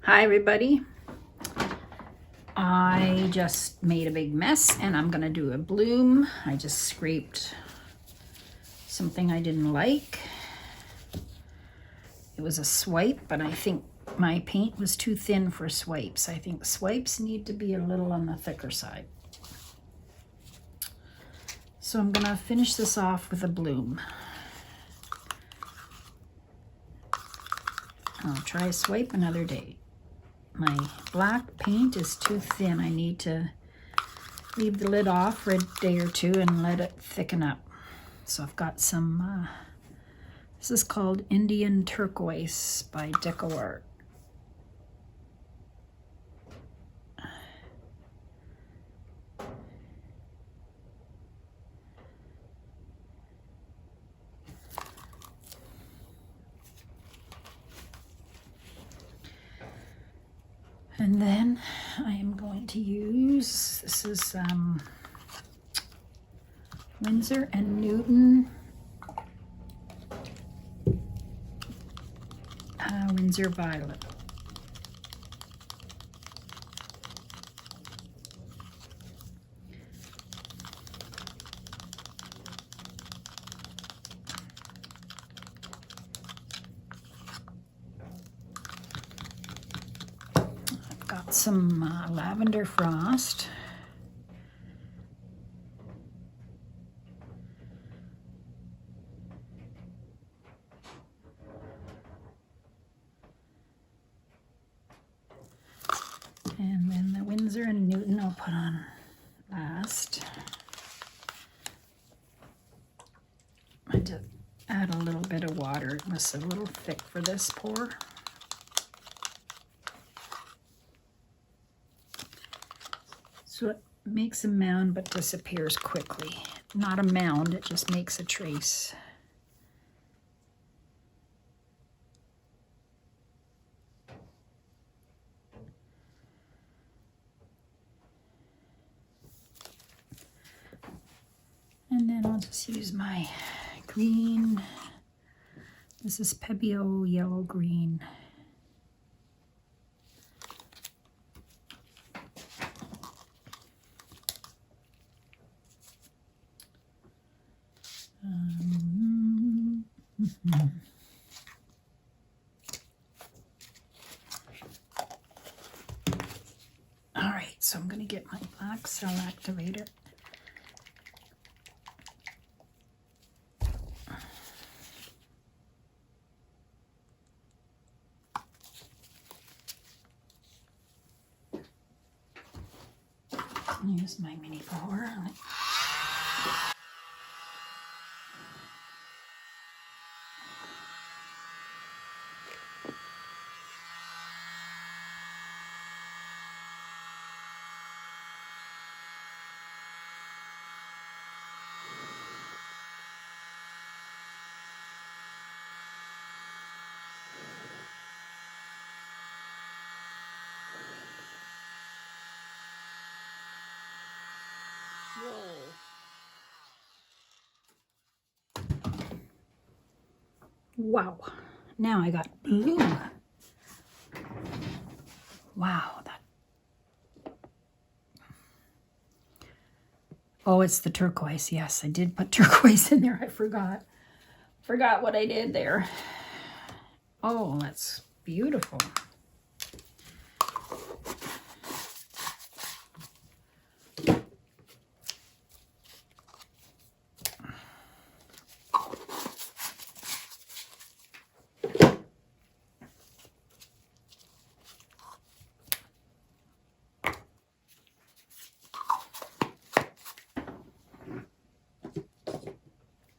Hi everybody. I just made a big mess and I'm gonna do a bloom. I just scraped something I didn't like. It was a swipe, but I think my paint was too thin for swipes. I think swipes need to be a little on the thicker side. So I'm gonna finish this off with a bloom. I'll try a swipe another day. My black paint is too thin. I need to leave the lid off for a day or two and let it thicken up. So I've got some, this is called Indian Turquoise by DECO Art. And then I am going to use, this is Winsor & Newton Winsor Violet. I've got some lavender frost. And then the Winsor & Newton I'll put on last. I had to add a little bit of water. It was a little thick for this pour. So it makes a mound but disappears quickly. Not a mound, it just makes a trace. And then I'll just use my green. This is PEBEO yellow green. All right, so I'm going to get my black cell activator. Use my mini pour on it. Wow, now I got blue. Wow, that. Oh, it's the turquoise. Yes, I did put turquoise in there. I forgot. Forgot what I did there. Oh, that's beautiful.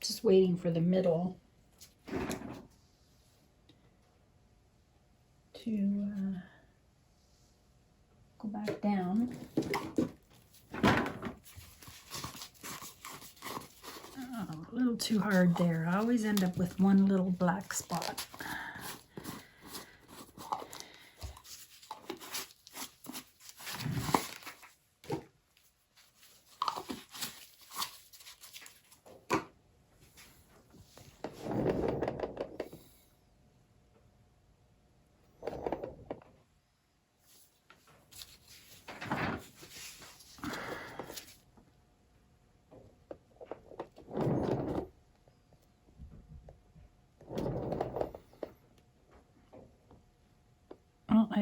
Just waiting for the middle to go back down. Oh, a little too hard there. I always end up with one little black spot.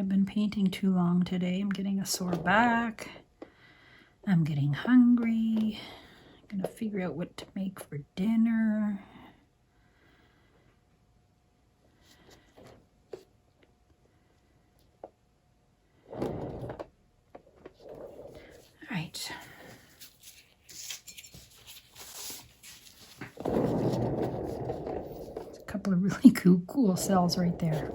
I've been painting too long today. I'm getting a sore back. I'm getting hungry. I'm gonna figure out what to make for dinner. All right. There's a couple of really cool cells right there.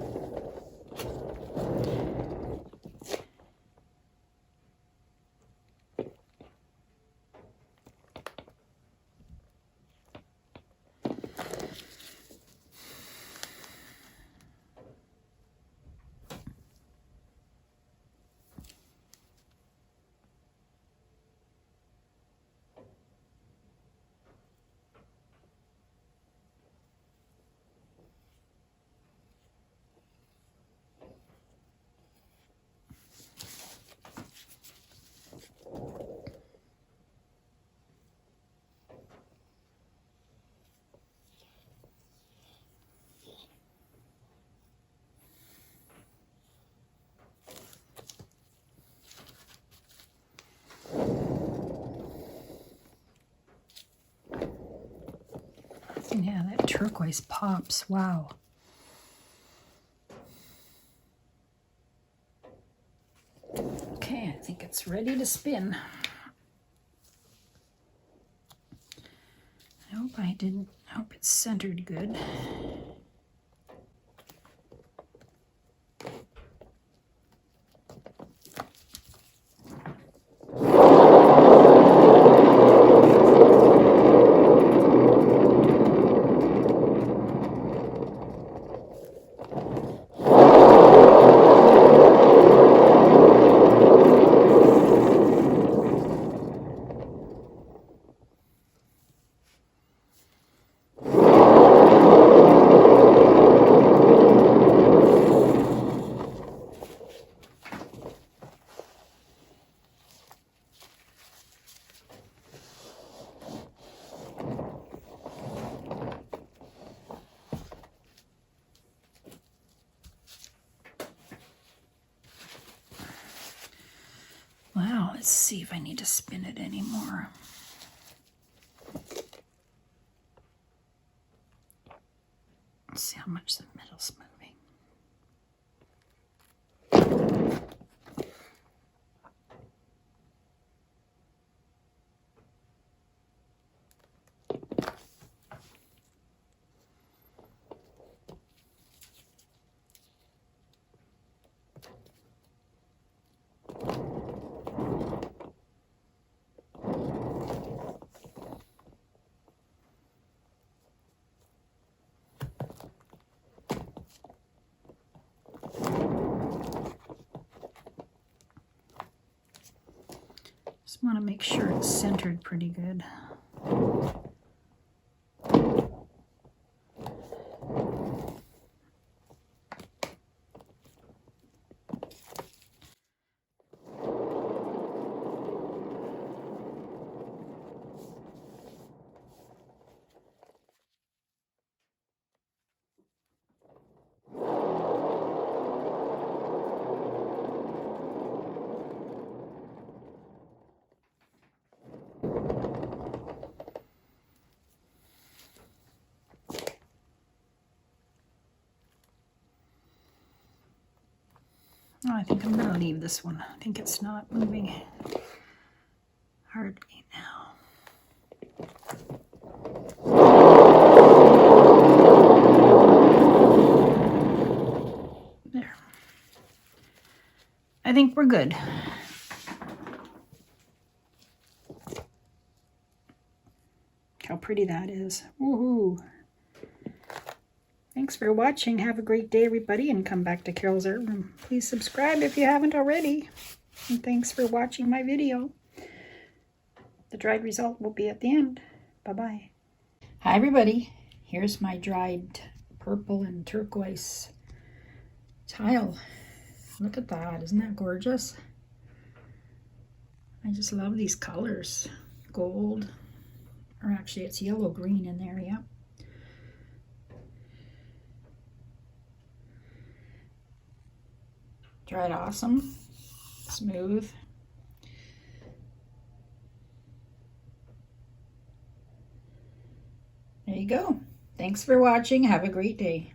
Yeah, that turquoise pops. Wow. Okay, I think it's ready to spin. I hope it's centered good. Wow, let's see if I need to spin it anymore. Let's see how much the metal's moving. Just want to make sure it's centered pretty good. Oh, I think I'm going to leave this one. I think it's not moving hardly now. There. I think we're good. How pretty that is. Woohoo! Thanks for watching. Have a great day, everybody, and come back to Carol's Art Room. Please subscribe if you haven't already. And thanks for watching my video. The dried result will be at the end. Bye-bye. Hi, everybody. Here's my dried purple and turquoise tile. Look at that. Isn't that gorgeous? I just love these colors. Gold. Or actually, it's yellow-green in there, yeah. Dried awesome. Smooth. There you go. Thanks for watching. Have a great day.